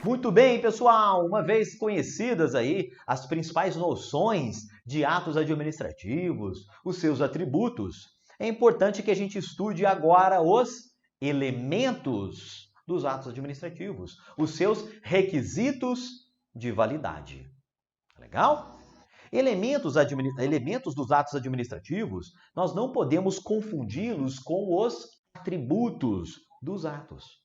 Muito bem, pessoal, uma vez conhecidas aí as principais noções de atos administrativos, os seus atributos, é importante que a gente estude agora os elementos dos atos administrativos, os seus requisitos de validade. Legal? Elementos dos atos administrativos, nós não podemos confundi-los com os atributos dos atos.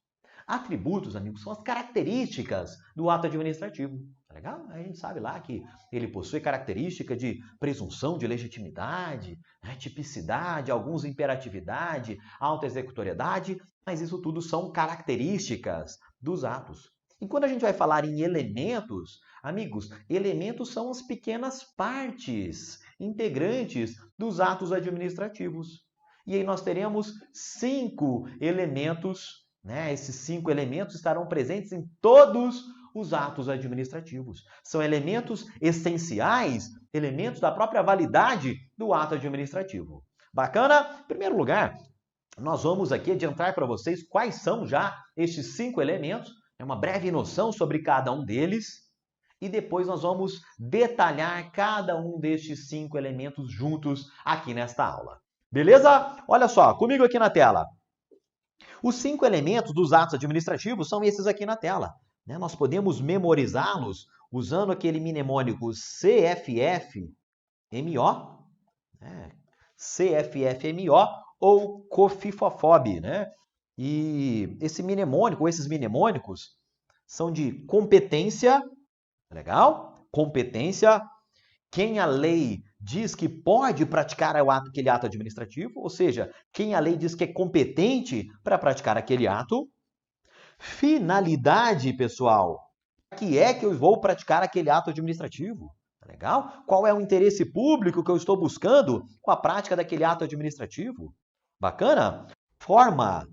Atributos, amigos, são as características do ato administrativo. Tá legal? A gente sabe lá que ele possui característica de presunção de legitimidade, né, tipicidade, alguns imperatividade, autoexecutoriedade, mas isso tudo são características dos atos. E quando a gente vai falar em elementos, amigos, elementos são as pequenas partes integrantes dos atos administrativos. E aí nós teremos 5 elementos, né? Esses 5 elementos estarão presentes em todos os atos administrativos. São elementos essenciais, elementos da própria validade do ato administrativo. Bacana? Em primeiro lugar, nós vamos aqui adiantar para vocês quais são já estes 5 elementos, uma breve noção sobre cada um deles, e depois nós vamos detalhar cada um destes 5 elementos juntos aqui nesta aula. Beleza? Olha só, comigo aqui na tela. Os 5 elementos dos atos administrativos são esses aqui na tela. Nós podemos memorizá-los usando aquele mnemônico CFF-MO, CFF-MO ou COFIFOFOB, né? E esse mnemônico, esses mnemônicos, são de competência, legal? Competência, quem a lei diz que pode praticar aquele ato administrativo, ou seja, quem a lei diz que é competente para praticar aquele ato. Finalidade, pessoal, que é que eu vou praticar aquele ato administrativo? Legal? Qual é o interesse público que eu estou buscando com a prática daquele ato administrativo? Bacana? Forma.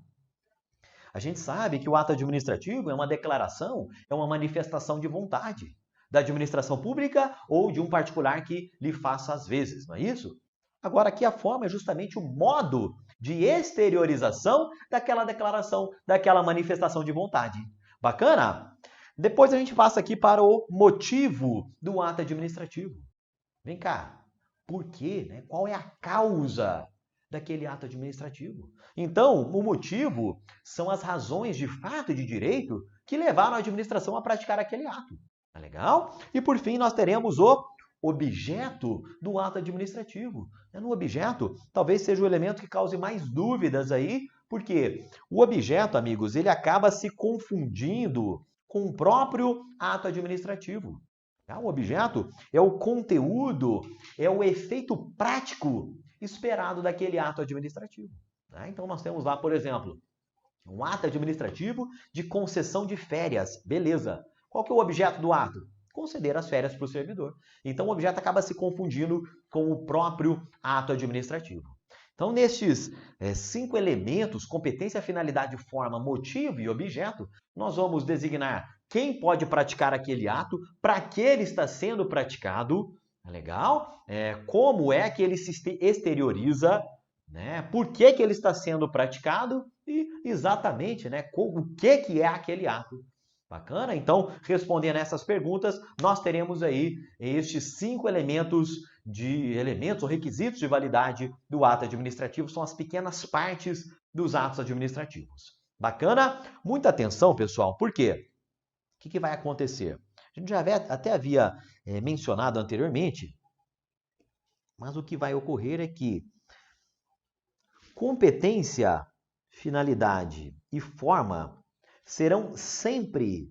A gente sabe que o ato administrativo é uma declaração, é uma manifestação de vontade da administração pública ou de um particular que lhe faça às vezes, não é isso? Agora, aqui a forma é justamente o modo de exteriorização daquela declaração, daquela manifestação de vontade. Bacana? Depois a gente passa aqui para o motivo do ato administrativo. Vem cá, por quê? Né? Qual é a causa daquele ato administrativo? Então, o motivo são as razões de fato e de direito que levaram a administração a praticar aquele ato. Tá legal? E por fim, nós teremos o objeto do ato administrativo. No objeto, talvez seja o elemento que cause mais dúvidas aí, porque o objeto, amigos, ele acaba se confundindo com o próprio ato administrativo. O objeto é o conteúdo, é o efeito prático esperado daquele ato administrativo. Então, nós temos lá, por exemplo, um ato administrativo de concessão de férias. Beleza. Qual que é o objeto do ato? Conceder as férias para o servidor. Então, o objeto acaba se confundindo com o próprio ato administrativo. Então, nestes 5 elementos, competência, finalidade, forma, motivo e objeto, nós vamos designar quem pode praticar aquele ato, para que ele está sendo praticado, legal? Como é que ele se exterioriza, né? Por que ele está sendo praticado e exatamente, né, o que é aquele ato. Bacana? Então, respondendo essas perguntas, nós teremos aí estes 5 elementos ou requisitos de validade do ato administrativo, são as pequenas partes dos atos administrativos. Bacana? Muita atenção, pessoal, por quê? O que vai acontecer? A gente já até havia mencionado anteriormente, mas o que vai ocorrer é que competência, finalidade e forma serão sempre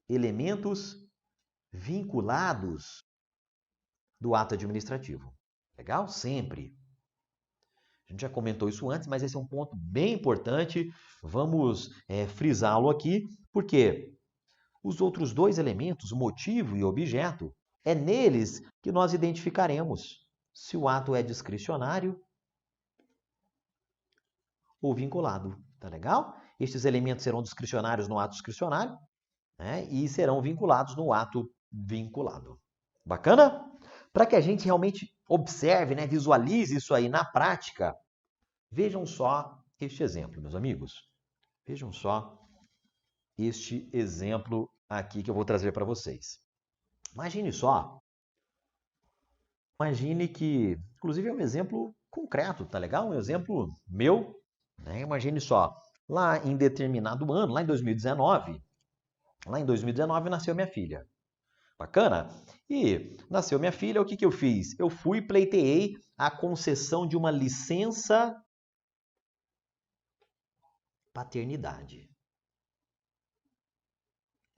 elementos vinculados do ato administrativo. Legal? Sempre. A gente já comentou isso antes, mas esse é um ponto bem importante. Vamos frisá-lo aqui, porque os outros 2 elementos, motivo e objeto, é neles que nós identificaremos se o ato é discricionário ou vinculado. Tá legal? Estes elementos serão discricionários no ato discricionário, né, e serão vinculados no ato vinculado. Bacana? Para que a gente realmente observe, né, visualize isso aí na prática, vejam só este exemplo, meus amigos. Vejam só este exemplo aqui que eu vou trazer para vocês. Imagine só, imagine que, inclusive é um exemplo concreto, tá legal? Um exemplo meu, né? Imagine só, lá em determinado ano, lá em 2019, nasceu minha filha. Bacana? E nasceu minha filha, o que eu fiz? Eu fui e pleiteei a concessão de uma licença paternidade.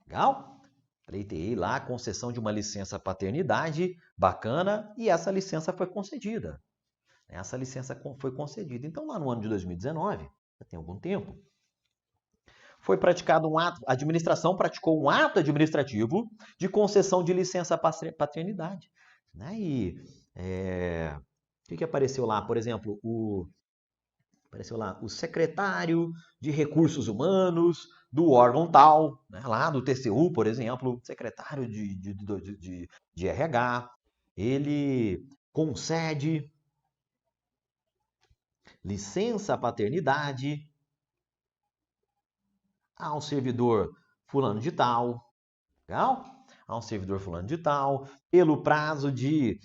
Legal? Pleiteei lá a concessão de uma licença paternidade, bacana, e essa licença foi concedida. Essa licença foi concedida. Então, lá no ano de 2019, já tem algum tempo, foi praticado um ato, a administração praticou um ato administrativo de concessão de licença paternidade. Né? E o que apareceu lá? Por exemplo, apareceu lá o secretário de Recursos Humanos do órgão tal, né? Lá do TCU, por exemplo, secretário de RH, ele concede licença paternidade ao servidor fulano de tal, legal? A um servidor fulano de tal, pelo prazo de,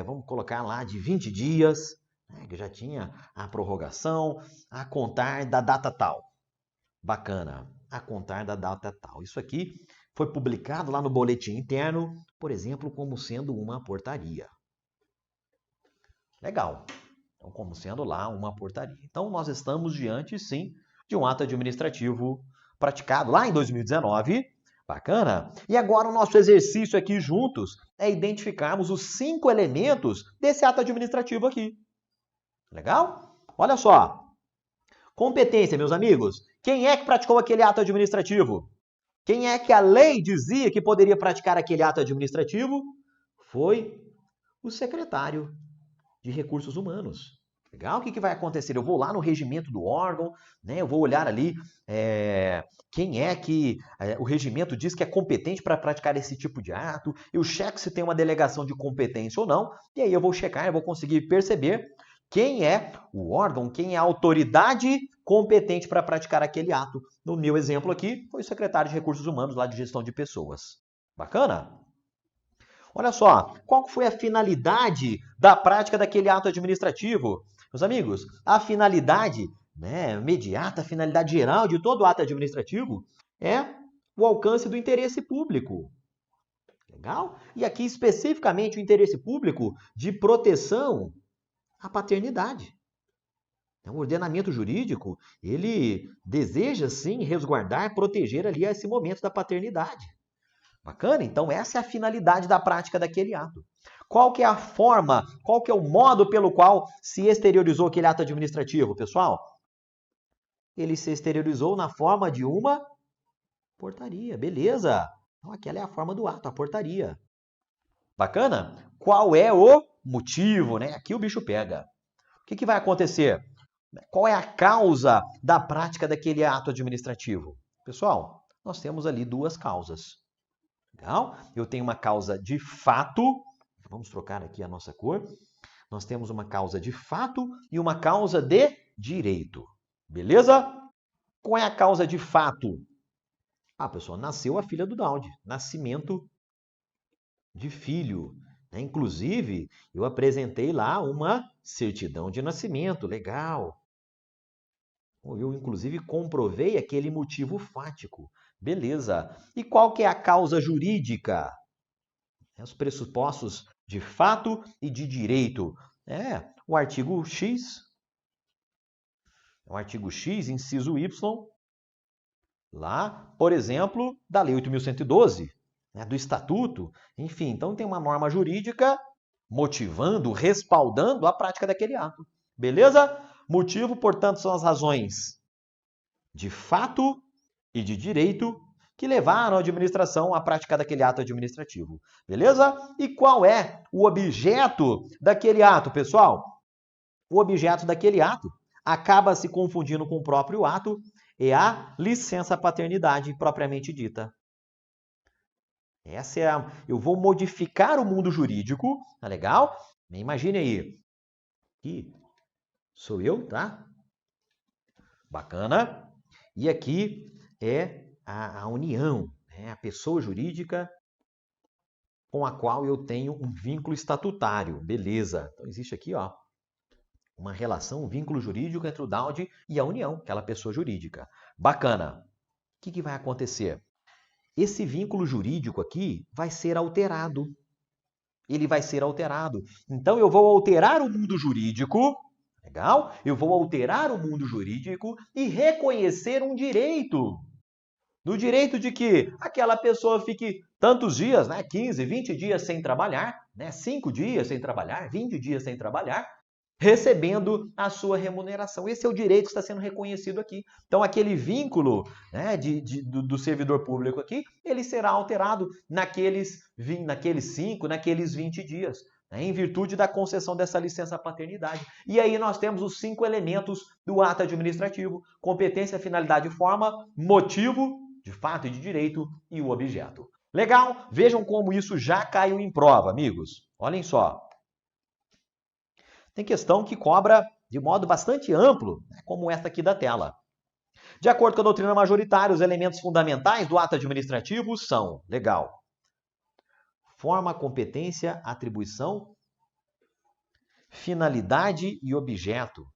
vamos colocar lá, de 20 dias, né, que já tinha a prorrogação, a contar da data tal. Bacana, a contar da data tal. Isso aqui foi publicado lá no boletim interno, por exemplo, como sendo uma portaria. Legal. Então, como sendo lá uma portaria. Então, nós estamos diante, sim, de um ato administrativo praticado lá em 2019. Bacana? E agora o nosso exercício aqui juntos é identificarmos os 5 elementos desse ato administrativo aqui. Legal? Olha só. Competência, meus amigos. Quem é que praticou aquele ato administrativo? Quem é que a lei dizia que poderia praticar aquele ato administrativo? Foi o secretário de Recursos Humanos. Legal? O que vai acontecer? Eu vou lá no regimento do órgão, né? Eu vou olhar ali quem é que o regimento diz que é competente para praticar esse tipo de ato. Eu checo se tem uma delegação de competência ou não. E aí eu vou checar, eu vou conseguir perceber quem é o órgão, quem é a autoridade competente para praticar aquele ato. No meu exemplo aqui, foi o secretário de Recursos Humanos, lá de Gestão de Pessoas. Bacana? Olha só, qual foi a finalidade da prática daquele ato administrativo? Meus amigos, a finalidade imediata, a finalidade geral de todo ato administrativo é o alcance do interesse público. Legal? E aqui especificamente o interesse público de proteção à paternidade. O ordenamento jurídico, ele deseja sim resguardar, proteger ali esse momento da paternidade. Bacana? Então essa é a finalidade da prática daquele ato. Qual que é a forma, qual que é o modo pelo qual se exteriorizou aquele ato administrativo, pessoal? Ele se exteriorizou na forma de uma portaria, beleza? Então aquela é a forma do ato, a portaria. Bacana? Qual é o motivo, né? Aqui o bicho pega. O que vai acontecer? Qual é a causa da prática daquele ato administrativo? Pessoal, nós temos ali 2 causas. Legal? Eu tenho uma causa de fato, vamos trocar aqui a nossa cor. Nós temos uma causa de fato e uma causa de direito. Beleza? Qual é a causa de fato? Pessoal, nasceu a filha do Daudi. Nascimento de filho. Inclusive, eu apresentei lá uma certidão de nascimento. Legal. Eu, inclusive, comprovei aquele motivo fático. Beleza. E qual que é a causa jurídica? Os pressupostos de fato e de direito. O artigo X. O artigo X, inciso Y, lá, por exemplo, da Lei 8.112, do Estatuto. Enfim, então tem uma norma jurídica motivando, respaldando a prática daquele ato. Beleza? Motivo, portanto, são as razões de fato e de direito que levaram a administração à prática daquele ato administrativo. Beleza? E qual é o objeto daquele ato, pessoal? O objeto daquele ato acaba se confundindo com o próprio ato, é a licença paternidade propriamente dita. Essa é eu vou modificar o mundo jurídico, tá legal? Imagine aí. Aqui sou eu, tá? Bacana. E aqui é a união, né? A pessoa jurídica com a qual eu tenho um vínculo estatutário. Beleza. Então, existe aqui, ó, uma relação, um vínculo jurídico entre o Daudi e a União, aquela pessoa jurídica. Bacana. O que vai acontecer? Esse vínculo jurídico aqui vai ser alterado. Ele vai ser alterado. Então, eu vou alterar o mundo jurídico, legal? Eu vou alterar o mundo jurídico e reconhecer um direito. Do direito de que aquela pessoa fique tantos dias, né, 15, 20 dias sem trabalhar, né, 5 dias sem trabalhar, 20 dias sem trabalhar, recebendo a sua remuneração. Esse é o direito que está sendo reconhecido aqui. Então, aquele vínculo, né, do servidor público aqui, ele será alterado naqueles 5, naqueles 20 dias, né, em virtude da concessão dessa licença paternidade. E aí nós temos os 5 elementos do ato administrativo: competência, finalidade, forma, motivo, de fato e de direito, e o objeto. Legal? Vejam como isso já caiu em prova, amigos. Olhem só. Tem questão que cobra de modo bastante amplo, né, como esta aqui da tela. De acordo com a doutrina majoritária, os elementos fundamentais do ato administrativo são, legal, forma, competência, atribuição, finalidade e objeto.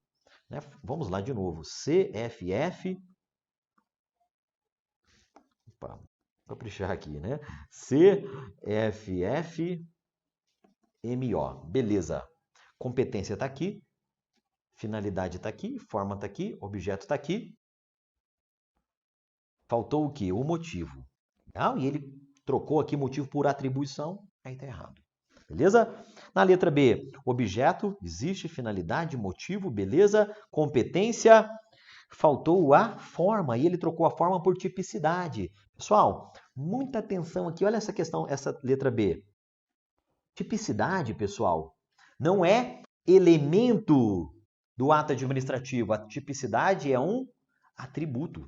Né? Vamos lá de novo. CFF. Opa, vou caprichar aqui, né? CFF-MO. Beleza. Competência está aqui, finalidade está aqui, forma está aqui, objeto está aqui. Faltou o quê? O motivo. Tá? E ele trocou aqui motivo por atribuição, aí está errado. Beleza? Na letra B, objeto, existe, finalidade, motivo, beleza. Competência, faltou a forma, e ele trocou a forma por tipicidade. Pessoal, muita atenção aqui, olha essa questão, essa letra B. Tipicidade, pessoal, não é elemento do ato administrativo. A tipicidade é um atributo.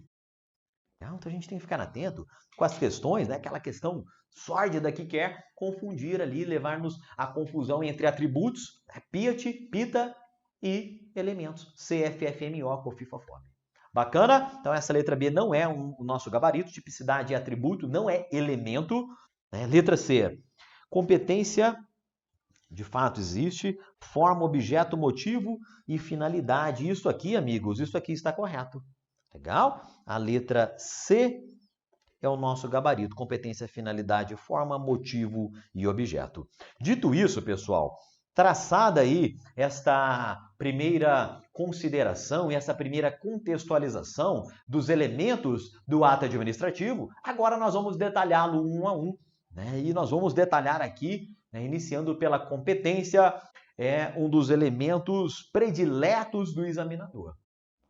Então a gente tem que ficar atento com as questões, né? Aquela questão sórdida que quer confundir ali, levar-nos à confusão entre atributos, né? Piat, pita e elementos. CFFMO, COFIFAFOME. Bacana? Então essa letra B não é o nosso gabarito. Tipicidade é atributo, não é elemento. Né? Letra C, competência, de fato existe, forma, objeto, motivo e finalidade. Isso aqui, amigos, isso aqui está correto. Legal? A letra C é o nosso gabarito: competência, finalidade, forma, motivo e objeto. Dito isso, pessoal, traçada aí esta primeira consideração e essa primeira contextualização dos elementos do ato administrativo, agora nós vamos detalhá-lo um a um, né? E nós vamos detalhar aqui, né, iniciando pela competência, um dos elementos prediletos do examinador.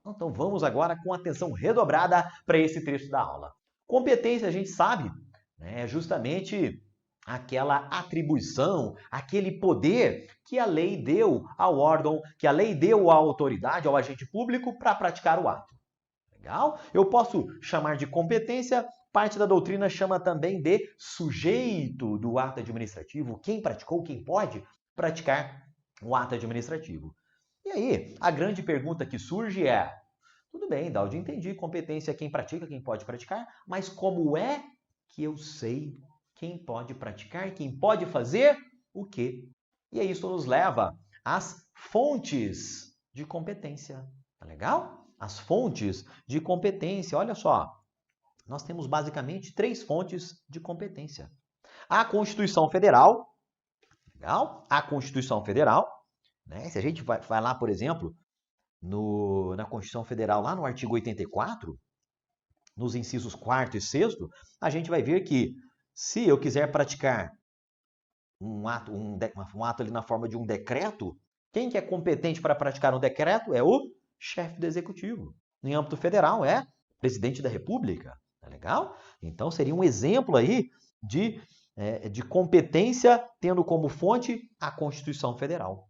Então vamos agora com atenção redobrada para esse trecho da aula. Competência, a gente sabe, né, é justamente aquela atribuição, aquele poder que a lei deu ao órgão, que a lei deu à autoridade, ao agente público para praticar o ato. Legal? Eu posso chamar de competência, parte da doutrina chama também de sujeito do ato administrativo, quem praticou, quem pode praticar o ato administrativo. E aí, a grande pergunta que surge é: tudo bem, Daudi, entendi, competência é quem pratica, quem pode praticar, mas como é que eu sei quem pode praticar, quem pode fazer o quê? E aí isso nos leva às fontes de competência. Tá legal? As fontes de competência, olha só, nós temos basicamente 3 fontes de competência. A Constituição Federal, legal? A Constituição Federal, né? Se a gente vai lá, por exemplo, na Constituição Federal, lá no artigo 84, nos incisos 4º e 6º, a gente vai ver que se eu quiser praticar um ato ali na forma de um decreto, quem que é competente para praticar um decreto é o chefe do executivo. Em âmbito federal é presidente da República. Tá legal? Então seria um exemplo aí de competência tendo como fonte a Constituição Federal.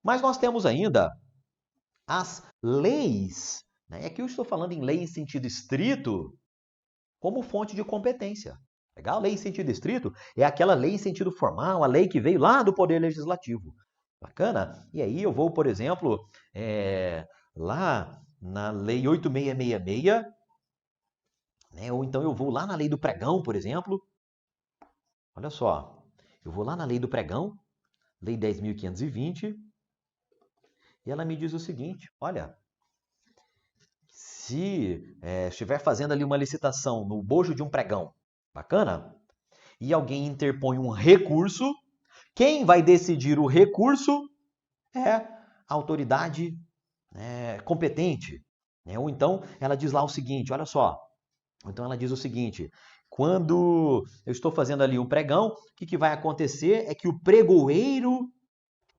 Mas nós temos ainda as leis, né? Aqui eu estou falando em lei em sentido estrito, como fonte de competência. Legal? Lei em sentido estrito é aquela lei em sentido formal, a lei que veio lá do Poder Legislativo. Bacana? E aí eu vou, por exemplo, lá na Lei 8666, né? Ou então eu vou lá na lei do pregão, por exemplo. Olha só, eu vou lá na lei do pregão, lei 10.520, e ela me diz o seguinte, olha, se estiver fazendo ali uma licitação no bojo de um pregão, bacana, e alguém interpõe um recurso, quem vai decidir o recurso é a autoridade competente. Né? Ou então ela diz lá o seguinte, olha só, então ela diz o seguinte, quando eu estou fazendo ali um pregão, o que vai acontecer é que o pregoeiro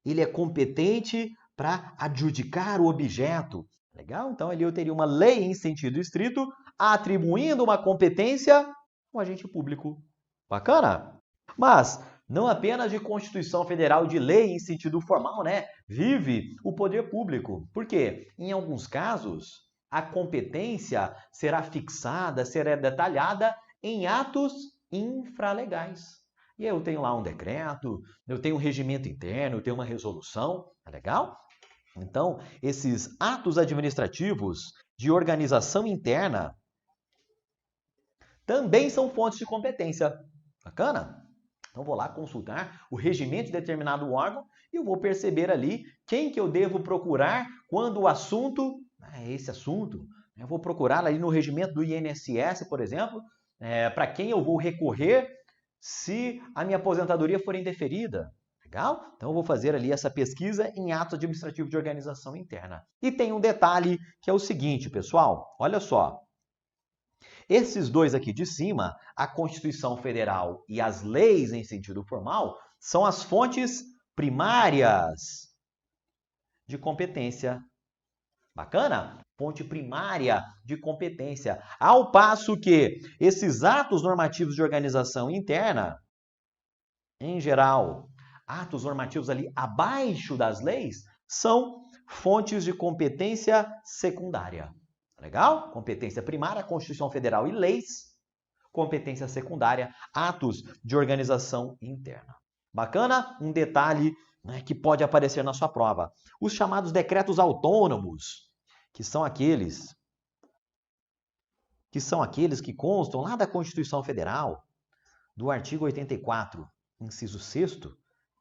ele é competente para adjudicar o objeto. Legal? Então ali eu teria uma lei em sentido estrito atribuindo uma competência ao agente público. Bacana? Mas não apenas de Constituição Federal e de lei em sentido formal, né? Vive o poder público. Por quê? Em alguns casos, a competência será fixada, será detalhada em atos infralegais. E eu tenho lá um decreto, eu tenho um regimento interno, eu tenho uma resolução, tá legal? Então, esses atos administrativos de organização interna também são fontes de competência. Bacana? Então, vou lá consultar o regimento de determinado órgão e eu vou perceber ali quem que eu devo procurar quando o assunto é esse assunto. Eu vou procurar ali no regimento do INSS, por exemplo, para quem eu vou recorrer se a minha aposentadoria for indeferida. Legal? Então eu vou fazer ali essa pesquisa em ato administrativo de organização interna. E tem um detalhe que é o seguinte, pessoal, olha só. Esses dois aqui de cima, a Constituição Federal e as leis em sentido formal, são as fontes primárias de competência. Bacana? Fonte primária de competência. Ao passo que esses atos normativos de organização interna, em geral, atos normativos ali abaixo das leis, são fontes de competência secundária. Legal? Competência primária, Constituição Federal e leis. Competência secundária, atos de organização interna. Bacana? Um detalhe, né, que pode aparecer na sua prova. Os chamados decretos autônomos, que são aqueles que constam lá da Constituição Federal, do artigo 84, inciso 6º,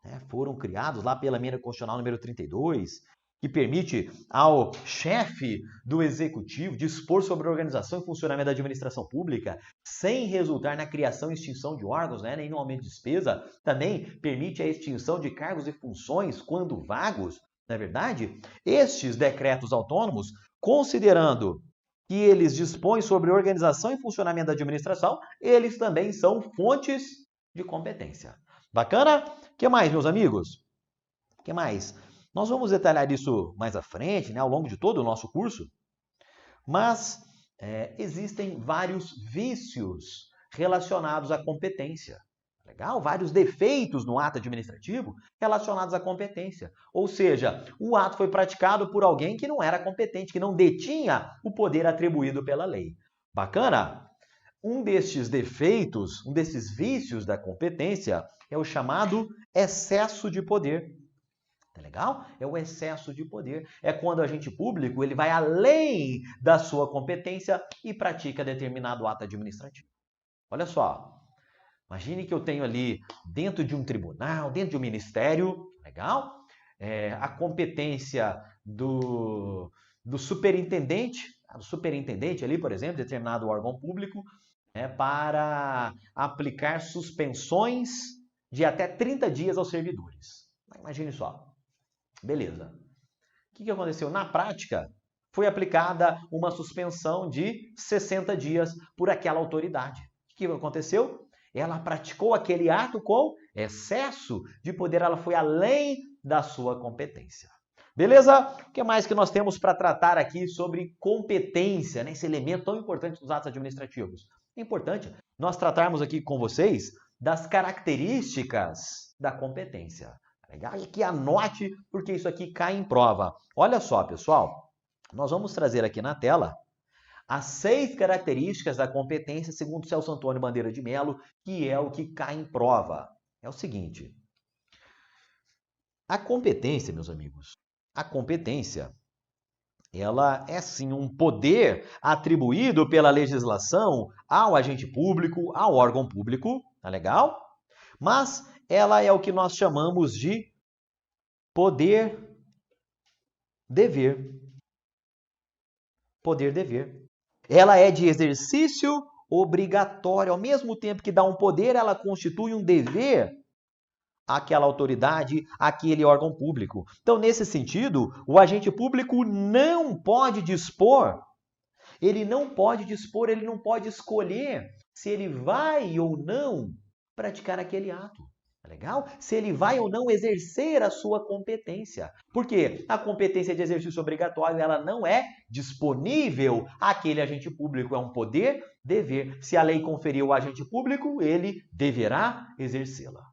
né, foram criados lá pela emenda constitucional número 32, que permite ao chefe do executivo dispor sobre a organização e funcionamento da administração pública sem resultar na criação e extinção de órgãos, né, nem no aumento de despesa. Também permite a extinção de cargos e funções quando vagos. Na verdade, estes decretos autônomos, considerando que eles dispõem sobre organização e funcionamento da administração, eles também são fontes de competência. Bacana? O que mais, meus amigos? O que mais? Nós vamos detalhar isso mais à frente, né, ao longo de todo o nosso curso, mas existem vários vícios relacionados à competência. Legal? Vários defeitos no ato administrativo relacionados à competência. Ou seja, o ato foi praticado por alguém que não era competente, que não detinha o poder atribuído pela lei. Bacana? Um destes defeitos, um desses vícios da competência é o chamado excesso de poder. Tá legal? É o excesso de poder. É quando o agente público ele vai além da sua competência e pratica determinado ato administrativo. Olha só, imagine que eu tenho ali dentro de um tribunal, dentro de um ministério, legal? A competência do superintendente ali, por exemplo, determinado órgão público, para aplicar suspensões de até 30 dias aos servidores. Imagine só. Beleza. O que aconteceu? Na prática, foi aplicada uma suspensão de 60 dias por aquela autoridade. O que aconteceu? Ela praticou aquele ato com excesso de poder, ela foi além da sua competência. Beleza? O que mais que nós temos para tratar aqui sobre competência, né? Esse elemento tão importante dos atos administrativos? É importante nós tratarmos aqui com vocês das características da competência. Legal? E que anote, porque isso aqui cai em prova. Olha só, pessoal, nós vamos trazer aqui na tela as 6 características da competência segundo Celso Antônio Bandeira de Mello, que é o que cai em prova. É o seguinte, a competência, meus amigos, a competência, ela é sim um poder atribuído pela legislação ao agente público, ao órgão público, tá legal? Mas ela é o que nós chamamos de poder-dever. Poder-dever. Ela é de exercício obrigatório. Ao mesmo tempo que dá um poder, ela constitui um dever àquela autoridade, àquele órgão público. Então, nesse sentido, o agente público não pode dispor, ele não pode escolher se ele vai ou não praticar aquele ato. Legal? Se ele vai ou não exercer a sua competência. Porque a competência de exercício obrigatório ela não é disponível àquele agente público, é um poder, dever. Se a lei conferiu ao agente público, ele deverá exercê-la.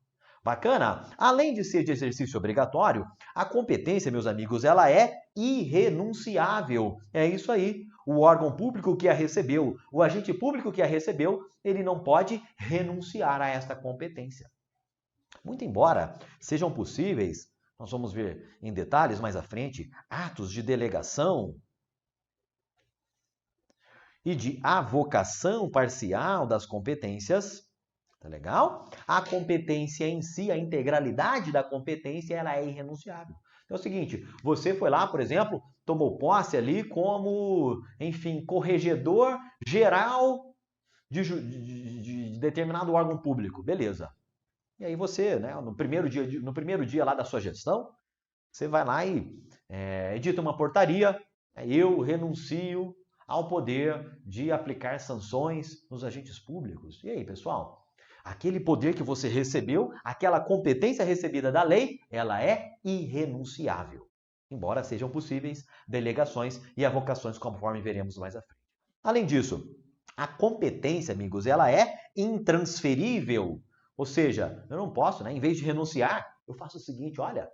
Bacana? Além de ser de exercício obrigatório, a competência, meus amigos, ela é irrenunciável. É isso aí. O órgão público que a recebeu, o agente público que a recebeu, ele não pode renunciar a esta competência. Muito embora sejam possíveis, nós vamos ver em detalhes mais à frente, atos de delegação e de avocação parcial das competências, tá legal? A competência em si, a integralidade da competência, ela é irrenunciável. Então é o seguinte, você foi lá, por exemplo, tomou posse ali como, enfim, corregedor geral de determinado órgão público, beleza. E aí você, né, no primeiro dia lá da sua gestão, você vai lá e edita uma portaria, eu renuncio ao poder de aplicar sanções nos agentes públicos. E aí, pessoal? Aquele poder que você recebeu, aquela competência recebida da lei, ela é irrenunciável. Embora sejam possíveis delegações e avocações, conforme veremos mais à frente. Além disso, a competência, amigos, ela é intransferível. Ou seja, eu não posso, né? Em vez de renunciar, eu faço o seguinte, olha,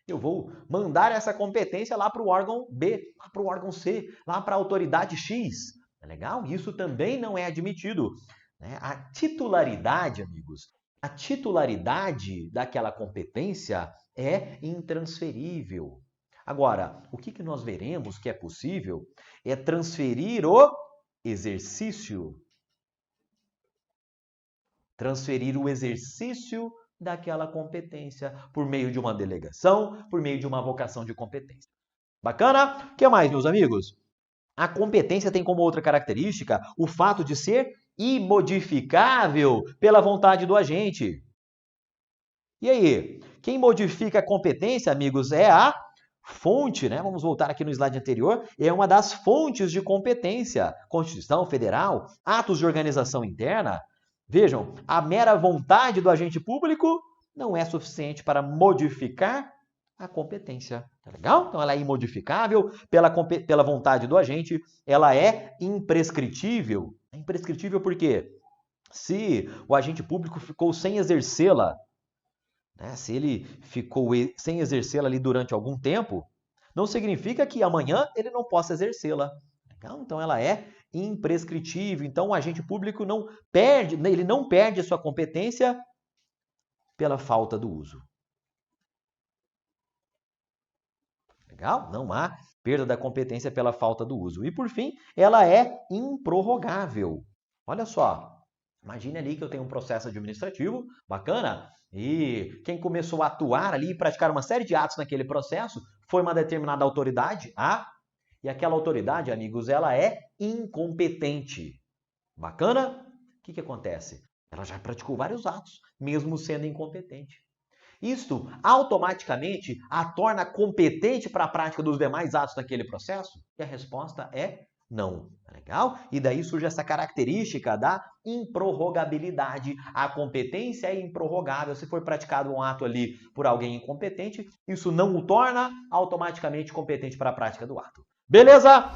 eu vou mandar essa competência lá para o órgão B, lá para o órgão C, lá para a autoridade X. É legal? Isso também não é admitido. A titularidade, amigos, a titularidade daquela competência é intransferível. Agora, o que nós veremos que é possível é transferir o exercício. Transferir o exercício daquela competência por meio de uma delegação, por meio de uma avocação de competência. Bacana? O que mais, meus amigos? A competência tem como outra característica o fato de ser imodificável pela vontade do agente. E aí? Quem modifica a competência, amigos, é a fonte, né? Vamos voltar aqui no slide anterior. É uma das fontes de competência. Constituição Federal, atos de organização interna. Vejam, a mera vontade do agente público não é suficiente para modificar a competência. Tá legal? Então, ela é imodificável pela vontade do agente, ela é imprescritível. É imprescritível porque se o agente público ficou sem exercê-la, né, se ele ficou sem exercê-la ali durante algum tempo, não significa que amanhã ele não possa exercê-la. Então, ela é imprescritível. Então, o agente público não perde a sua competência pela falta do uso. Legal? Não há perda da competência pela falta do uso. E, por fim, ela é improrrogável. Olha só, imagine ali que eu tenho um processo administrativo, bacana, e quem começou a atuar ali e praticar uma série de atos naquele processo foi uma determinada autoridade, e aquela autoridade, amigos, ela é incompetente. Bacana? O que acontece? Ela já praticou vários atos, mesmo sendo incompetente. Isto automaticamente a torna competente para a prática dos demais atos daquele processo? E a resposta é não. Legal? E daí surge essa característica da improrrogabilidade. A competência é improrrogável. Se for praticado um ato ali por alguém incompetente, isso não o torna automaticamente competente para a prática do ato. Beleza?